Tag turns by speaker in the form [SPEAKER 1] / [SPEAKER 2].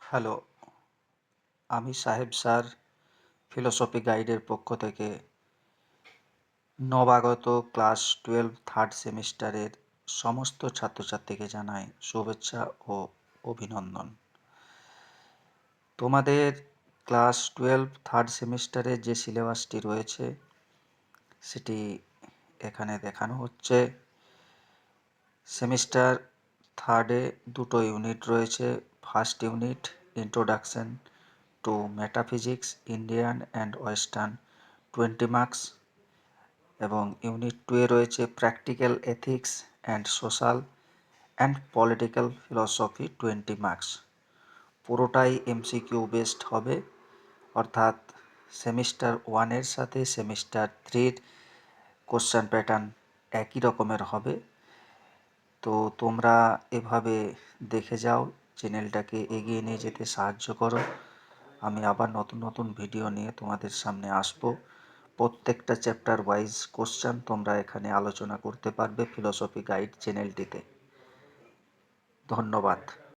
[SPEAKER 1] Hello, আমি সাহেব sir philosophy গাইডের পক্ষ থেকে নবাগত ক্লাস 12 থার্ড সেমিস্টারের সমস্ত ছাত্রছাত্রীকে জানাই শুভেচ্ছা ও অভিনন্দন। তোমাদের ক্লাস 12 থার্ড সেমিস্টারে যে সিলেবাসটি রয়েছে সেটি এখানে দেখানো হচ্ছে। সেমিস্টার থার্ডে দুটো ইউনিট রয়েছে। First unit introduction to metaphysics Indian and western 20 marks, এবং ইউনিট 2 এ রয়েছে practical ethics and social and political philosophy 20 marks. পুরোটাই এমসিকিউ বেসড হবে, অর্থাৎ সেমিস্টার 1-এর সাথে সেমিস্টার 3-র কোশ্চেন প্যাটার্ন একই রকমের হবে। তো তোমরা এভাবে দেখে যাও, চ্যানেলটাকে এগিয়ে নিয়ে যেতে সাহায্য করো। আমি আবার নতুন নতুন ভিডিও নিয়ে তোমাদের সামনে আসব। প্রত্যেকটা চ্যাপ্টার ওয়াইজ কোশ্চেন তোমরা এখানে আলোচনা করতে পারবে ফিলোসফি গাইড চ্যানেলটিতে। ধন্যবাদ।